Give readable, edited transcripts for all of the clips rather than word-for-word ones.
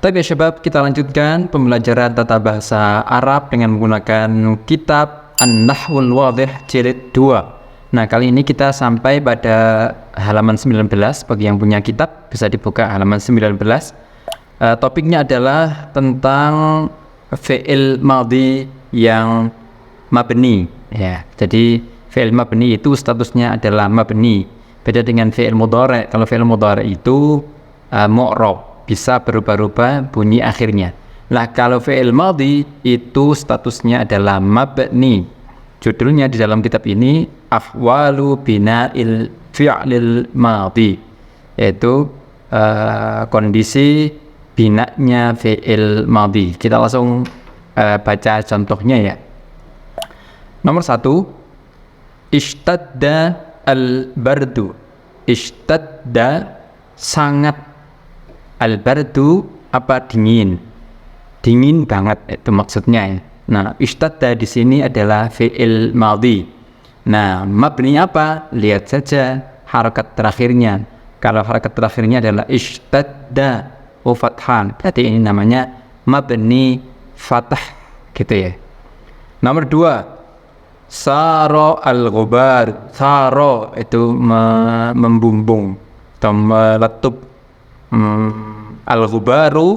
Tapi ya syabab, kita lanjutkan pembelajaran tata bahasa Arab dengan menggunakan kitab An-Nahwul Wadih jilid 2. Nah, kali ini kita sampai pada halaman 19. Bagi yang punya kitab bisa dibuka halaman 19. Topiknya adalah tentang fi'il madhi yang mabni ya. Jadi fi'il mabni itu statusnya adalah mabni. Beda dengan fi'il mudhari'. Kalau fi'il mudhari' itu mu'rab, bisa berubah-ubah bunyi akhirnya. Nah, kalau fi'il madhi itu statusnya adalah mabni. Judulnya di dalam kitab ini Ahwalu bina'il fi'lil madhi, yaitu kondisi binanya fi'il madhi. Kita langsung baca contohnya ya. Nomor 1, ishtadda al-bardu. Ishtadda sangat, al-bardu apa, dingin, dingin banget itu maksudnya. Nah, ishtadda di sini adalah fi'il madhi. Nah, mabni apa? Lihat saja harakat terakhirnya. Kalau harakat terakhirnya adalah ishtadda fathan, berarti ini namanya mabni fathah gitu ya. Nomor 2, saro al-ghubar. Saro itu membumbung atau meletup. Al-ghubaru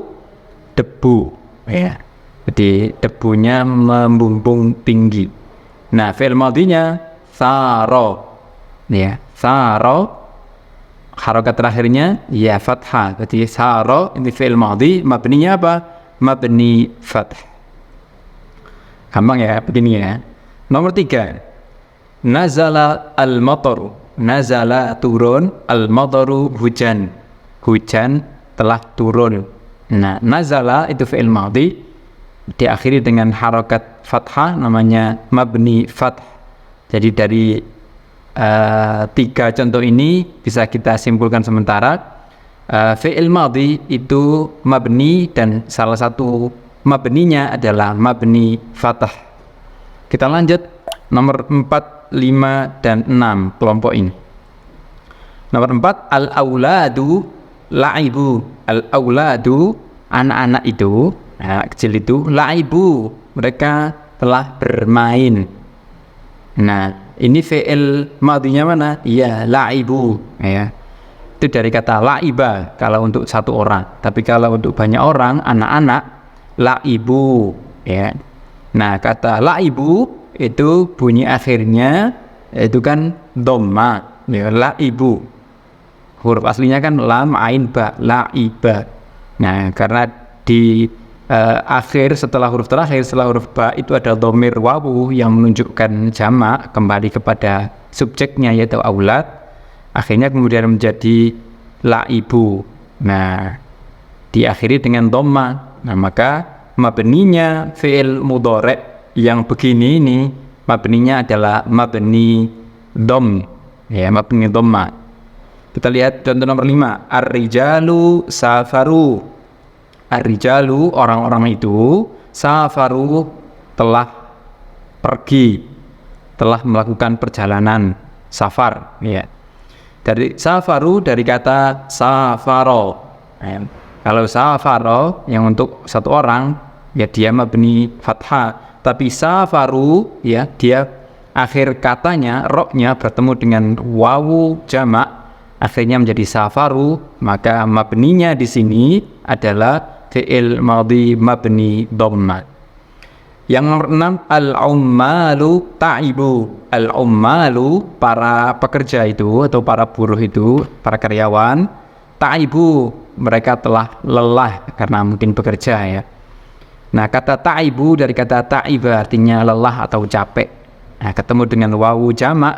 debu ya. Jadi debunya membumbung tinggi. Nah, fi'il madhinya saro ya. Saro harakat terakhirnya ya fathah. Jadi saro ini fi'il madhi, mabninya apa? Mabni fathah. Gampang ya begini ya. Nomor 3, nazala al-mataru. Nazala turun, al-mataru hujan. Hujan telah turun. Nah, nazala itu fi'il madhi diakhiri dengan harakat fathah, namanya mabni fath. Jadi dari 3 contoh ini bisa kita simpulkan sementara fi'il madhi itu mabni dan salah satu mabninya adalah mabni fathah. Kita lanjut nomor 4, 5 dan 6 kelompok ini. Nomor 4, al-auladu la'ibu. Al-auladu anak-anak itu, anak kecil itu, la'ibu mereka telah bermain. Nah, ini fi'il madhinya mana? Iya, la'ibu ya. Itu dari kata la'iba kalau untuk satu orang. Tapi kalau untuk banyak orang, anak-anak, la'ibu ya. Nah, kata la'ibu itu bunyi akhirnya itu kan dhamma ya, la'ibu. Huruf aslinya kan lam ain ba, la'iba. Nah, karena di akhir setelah huruf terakhir, setelah huruf ba itu ada dhamir wawu yang menunjukkan jamak kembali kepada subjeknya yaitu aulad. Akhirnya kemudian menjadi la'ibu. Nah, diakhiri dengan dhamma. Nah, maka mabninya fi'il mudhari' yang begini ini mabninya adalah mabni dham ya, mabni dhamma. Kita lihat contoh nomor 5, ar-rijalu safaru. Ar-rijalu orang-orang itu, safaru telah pergi, telah melakukan perjalanan, safar ya. Dari safaru dari kata safaro ya. Kalau safaro yang untuk satu orang ya dia mabni fathah, tapi safaru ya dia akhir katanya roknya bertemu dengan wawu jamak, akhirnya menjadi safaru, maka mabninya di sini adalah fi'il madhi mabni dhamma. Yang nomor 6, al-ummalu ta'ibu. Al-ummalu para pekerja itu atau para buruh itu, para karyawan, ta'ibu mereka telah lelah karena mungkin bekerja ya. Nah, kata ta'ibu dari kata ta'iba artinya lelah atau capek. Nah, ketemu dengan wawu jamak,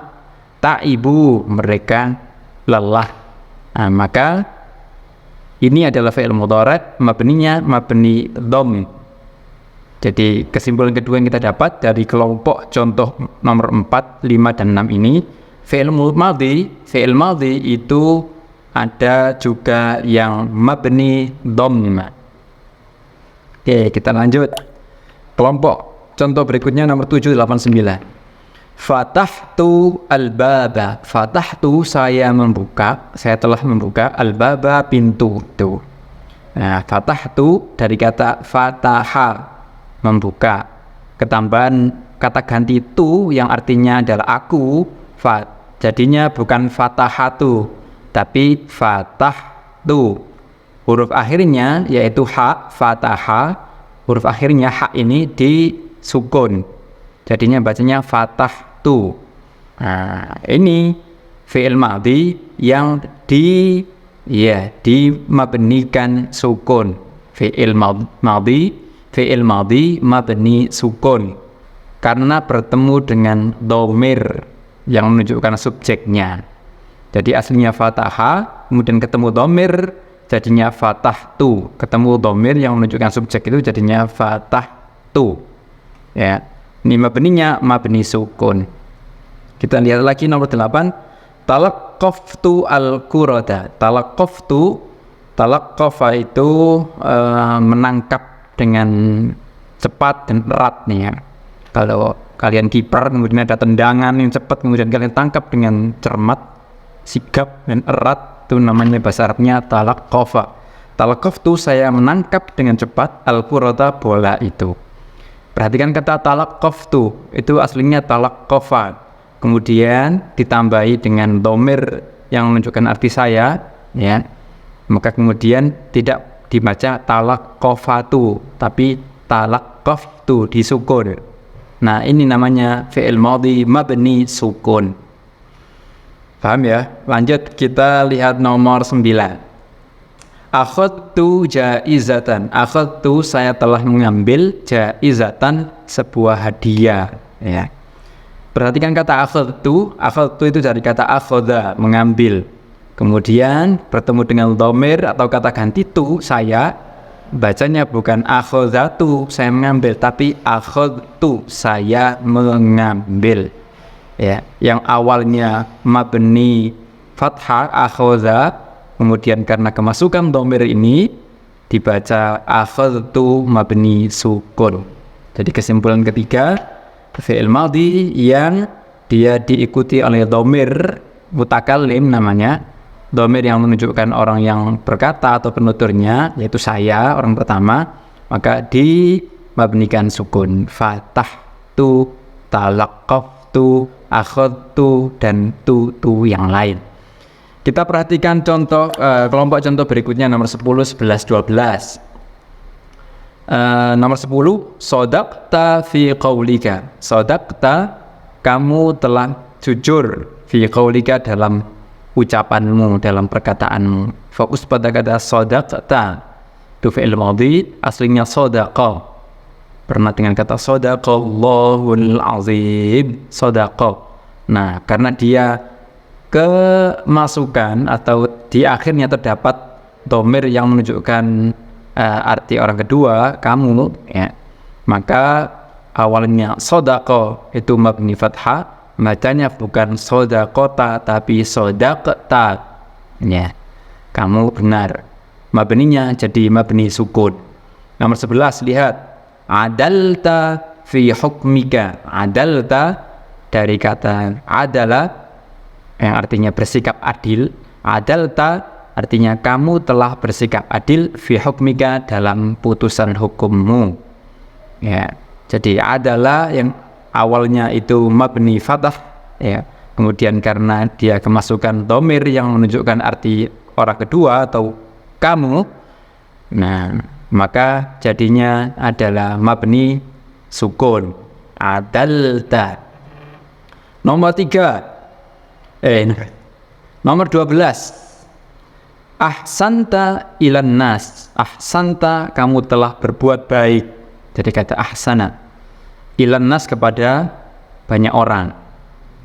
ta'ibu mereka lelah. Nah, maka ini adalah fi'il mudhari' mabninya mabni dhamm. Jadi kesimpulan kedua yang kita dapat dari kelompok contoh nomor 4, 5 dan 6 ini, fi'il madhi itu ada juga yang mabni dhamm. Oke, kita lanjut. Kelompok contoh berikutnya nomor 7, 8, 9. Fatahtu al-baba. Fatahtu saya membuka, saya telah membuka al-baba pintu itu. Nah, fatahtu dari kata fataha, membuka. Ketambahan kata ganti tu yang artinya adalah aku, jadinya bukan fatahatu, tapi fatahtu. Huruf akhirnya yaitu ha, fataha, huruf akhirnya ha ini disukun. Jadinya bacanya fatahtu. Nah, ini fi'il madhi yang dimabnikan sukun. Fi'il madhi mabni sukun karena bertemu dengan dhamir yang menunjukkan subjeknya. Jadi aslinya fataha, kemudian ketemu dhamir jadinya fatahtu. Ketemu dhamir yang menunjukkan subjek itu jadinya fatahtu. Ya, ini mabninya mabni sukun. Kita lihat lagi nomor 8. Talaqqaftu al-qurada. Talaqqafa itu menangkap dengan cepat dan erat nih ya. Kalau kalian kiper kemudian ada tendangan yang cepat kemudian kalian tangkap dengan cermat, sigap dan erat, itu namanya bahasa Arabnya talaqqafa. Talaqqaftu, saya menangkap dengan cepat al-qurada, bola itu. Perhatikan kata talaqqaftu, itu aslinya talaqqafa. Kemudian ditambahi dengan dhamir yang menunjukkan arti saya, ya. Maka kemudian tidak dibaca talaqqafatu, tapi talaqqaftu disukun. Nah, ini namanya fi'il madhi mabni sukun. Paham ya? Lanjut kita lihat nomor 9. Akhadtu jaizatan. Akhadtu, saya telah mengambil, jaizatan, sebuah hadiah, ya. Perhatikan kata akhadtu itu dari kata akhadha, mengambil. Kemudian bertemu dengan dhamir atau kata ganti tu, saya, bacanya bukan akhadhatu, saya mengambil, tapi akhadtu, saya mengambil. Ya, yang awalnya mabni fathah akhadha, kemudian karena kemasukan dhamir ini dibaca akhadtu mabni sukun. Jadi kesimpulan ketiga, fi'il madhi yang dia diikuti oleh dhamir mutakallim namanya, dhamir yang menunjukkan orang yang berkata atau penuturnya, yaitu saya, orang pertama, maka dimabnikan sukun. Fatahtu, talaqqaftu, akhadtu, dan tu yang lain. Kita perhatikan contoh kelompok contoh berikutnya nomor 10, 11, 12. Nomor 10, sodaqta fi qaulika. Sodaqta, kamu telah jujur, fi qaulika, dalam ucapanmu, dalam perkataanmu. Fokus pada kata sodaqta, itu fi'il madhi, aslinya sodaqa. Pernah dengan kata sodaqallahul azim, sodaqa. Nah, karena dia kemasukan atau di akhirnya terdapat dhamir yang menunjukkan arti orang kedua, kamu, ya, maka awalnya sodaqo itu mabni fathah, bacanya bukan sodaqota tapi sodaqta, ya, kamu benar. Mabninya jadi mabni sukun. Nomor 11, lihat, adalta fi hukmika. Adalta dari kata adalah yang artinya bersikap adil. Adalta artinya kamu telah bersikap adil fi hukmika, dalam putusan hukummu. Ya, jadi adalah yang awalnya itu mabni fathah, ya. Kemudian karena dia kemasukan dhamir yang menunjukkan arti orang kedua atau kamu, nah, maka jadinya adalah mabni sukun. Adalta. Nomor 12. Ahsanta ilan nas. Ahsanta, kamu telah berbuat baik. Jadi kata ahsana, ilan nas, kepada banyak orang,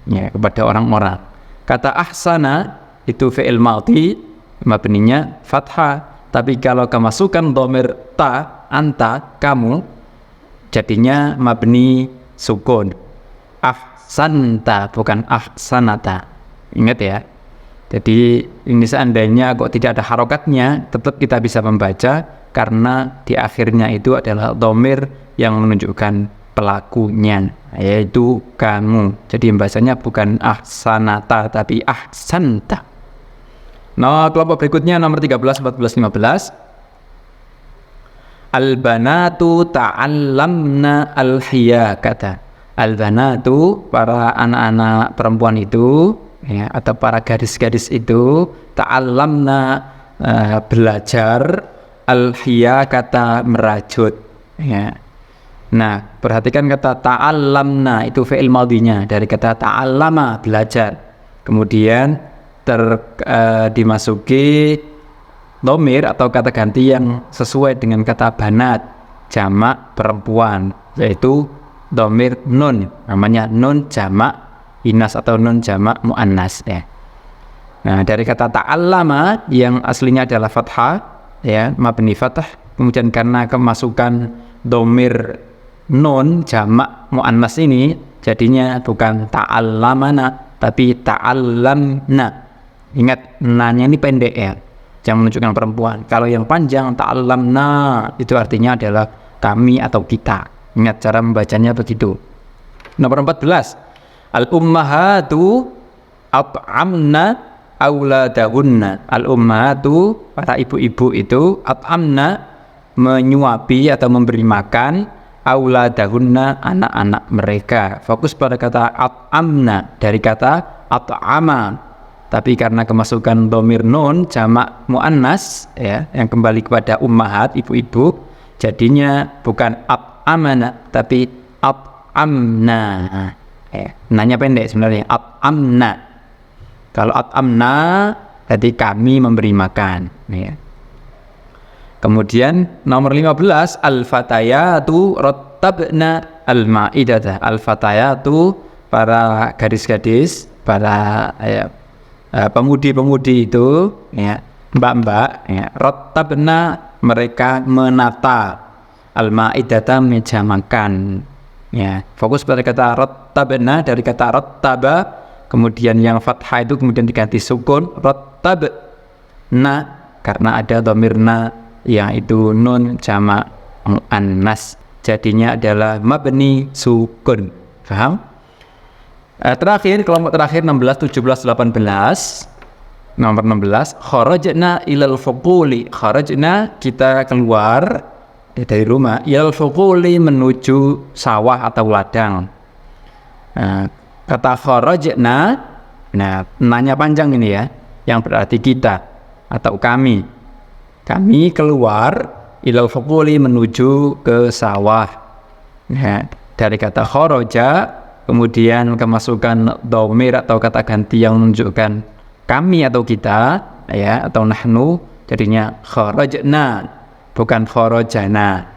ya, kepada orang-orang. Kata ahsana itu fi'il madhi, mabninya fathah, tapi kalau kemasukan dhamir ta, anta, kamu, jadinya mabni sukun. Ahsanta, bukan ahsanata. Ingat ya. Jadi ini seandainya kok tidak ada harokatnya, tetap kita bisa membaca karena di akhirnya itu adalah dhamir yang menunjukkan pelakunya, yaitu kamu. Jadi bahasanya bukan ahsanata tapi ahsanta. Nah, kelompok berikutnya nomor 13, 14, 15. Al-banatu ta'allamna al-hiyakata. Al-banatu, para anak-anak perempuan itu, ya, atau para gadis-gadis itu, ta'allamna, belajar, al-hiyakata, merajut, ya. Nah, perhatikan kata ta'allamna, itu fi'il madhinya dari kata ta'allama, belajar. Kemudian dimasuki dhamir atau kata ganti yang sesuai dengan kata banat, jamak perempuan, yaitu dhamir nun, namanya nun jamak inas atau nun jamak muannas, ya. Nah, dari kata ta'allama yang aslinya adalah fathah, ya, mabni fathah, kemudian karena kemasukan dhamir nun jamak muannas ini jadinya bukan ta'allamana tapi ta'allamna. Ingat, nanya ini pendek, ya, yang menunjukkan perempuan. Kalau yang panjang ta'allamna itu artinya adalah kami atau kita. Ingat, cara membacanya begitu. Nomor 14, al-ummahatu at'amna auladahunna. Al-ummahatu, para ibu-ibu itu, at'amna, menyuapi atau memberi makan, auladahunna, anak-anak mereka. Fokus pada kata at'amna dari kata at'ama, tapi karena kemasukan dhamir nun jamak muannas, ya, yang kembali kepada ummahat, ibu-ibu, jadinya bukan at'amana tapi at'amna, ya. Nanya pendek sebenarnya, at'amna. Kalau at'amna jadi kami memberi makan, ya. Kemudian nomor 15, al-fatayatu rattabna al-ma'idata. Al-fatayatu, para gadis-gadis, para, ya, pemudi-pemudi itu, ya, mbak-mbak, ya, rattabna, mereka menata, al-ma'idata, meja makan, ya. Fokus pada kata rattabna dari kata rattaba, kemudian yang fathah itu kemudian diganti sukun, rattabna, karena ada dhamirna yaitu nun jamak muannas, jadinya adalah mabni sukun. Paham? Terakhir, kelompok terakhir 16, 17, 18. Nomor 16, kharajna ilal fuquli. Kharajna, kita keluar dari rumah, ilal fuquli, menuju sawah atau ladang. Kata kharajna, nah, nanya panjang ini, ya, yang berarti kita atau kami. Kami keluar ilal fuquli, menuju ke sawah. Ya, dari kata kharaja kemudian kemasukan dhamir atau kata ganti yang menunjukkan kami atau kita, ya, atau nahnu, jadinya kharajna bukan kharajana.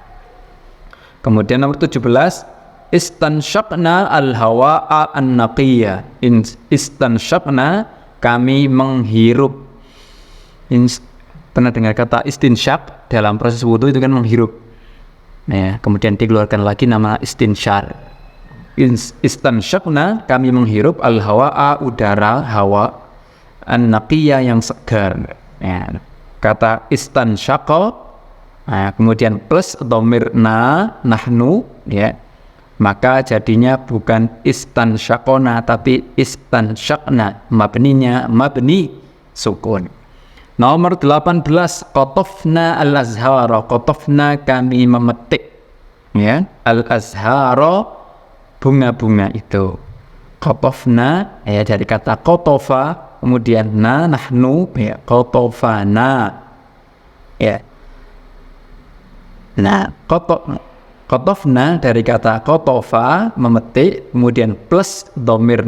Kemudian nomor 17, istansyaqna al-hawa'a an-naqiyya. Istansyaqna, kami menghirup. Pernah dengar kata istinsyaq? Dalam proses wudu itu kan menghirup, ya, kemudian dikeluarkan lagi nama istinsyar. Istansyaqna, kami menghirup, al-hawa'a, udara, hawa, an-naqiyya, yang segar, ya. Kata istansyaqa, nah, kemudian plus dhamir nahnu, ya, maka jadinya bukan istansyaqona tapi istansyaqna, mabninya mabni sukun. Nomor 18, qatafna al-azhara. Qatafna, kami memetik, ya, al-azhara, bunga-bunga itu. Qatafna, ya, dari kata qatafa, kemudian nahnu, ya, qatafana, ya. Nah, qatafna dari kata qatafa, memetik, kemudian plus dhamir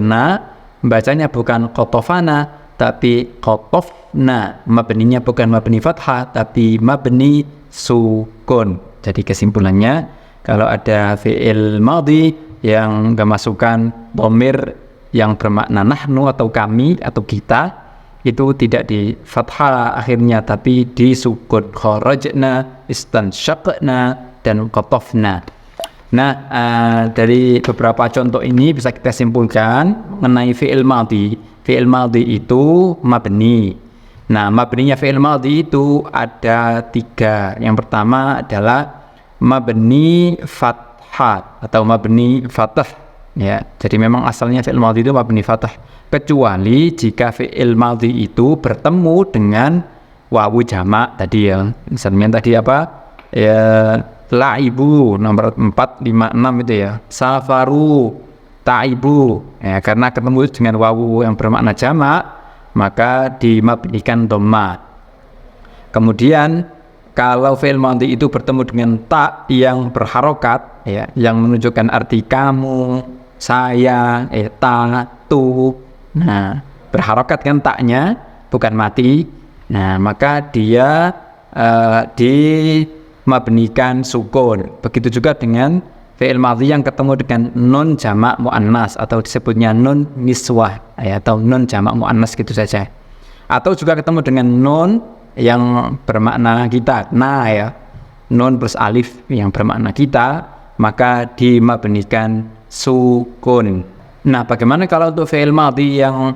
bacanya bukan qatafana tapi qatafna, mabninya bukan mabni fathah tapi mabni sukun. Jadi kesimpulannya, kalau ada fi'il madhi yang kemasukan dhamir yang bermakna nahnu atau kami atau kita, itu tidak di fathah akhirnya tapi di sukun. Kharajna, istansyaqna, dan qatafna. Nah, dari beberapa contoh ini bisa kita simpulkan mengenai fi'il madhi. Fi'il madhi itu mabni. Nah, mabninya fi'il madhi itu ada 3. Yang pertama adalah mabni fathah atau mabni fathah, ya. Jadi memang asalnya fi'il madhi itu mabni fathah, kecuali jika fi'il madhi itu bertemu dengan wawu jamak tadi, ya. Misalnya tadi apa? ya laibu nomor 4, 5, 6 itu ya. Safaru, taibu. Ya, karena ketemu dengan wawu yang bermakna jamak, maka dimabnikan dhamma. Kemudian kalau fi'il madhi itu bertemu dengan ta yang berharokat, ya, yang menunjukkan arti kamu, saya, ta, tu. Nah, berharokat kan taknya, bukan mati. Nah, maka dia dimabnikan sukun. Begitu juga dengan fi'il madhi yang ketemu dengan nun jamak muannas atau disebutnya nun niswah, ya, atau nun jamak muannas gitu saja. Atau juga ketemu dengan nun yang bermakna kita, nah ya, nun plus alif yang bermakna kita, maka dimabnikan sukun. Nah, bagaimana kalau untuk fi'il madhi yang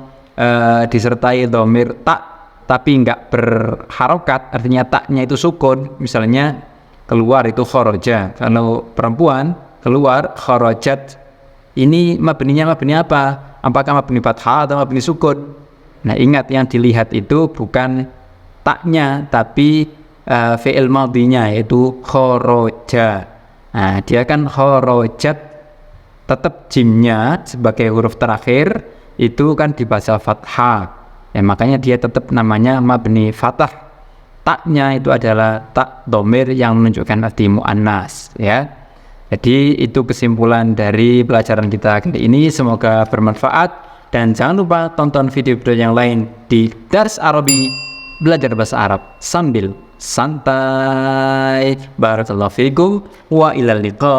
disertai dhamir ta tapi enggak berharokat, artinya taknya itu sukun, misalnya keluar itu kharaja, kalau perempuan keluar kharajat, ini mabninya mabni apa? Apakah mabni fathah atau mabni sukun? Nah, ingat yang dilihat itu bukan taknya tapi fi'il madhinya, yaitu kharaja. Nah, dia kan kharajat, tetap jimnya sebagai huruf terakhir itu kan dibaca fathah, ya, makanya dia tetap namanya mabni fathah. Taknya itu adalah tak dhamir yang menunjukkan arti muannas, ya. Jadi itu kesimpulan dari pelajaran kita kali ini, semoga bermanfaat, dan jangan lupa tonton video-video yang lain di Dars Arabi, belajar bahasa Arab sambil santai. Barakallahu fikum wa ilal liqa.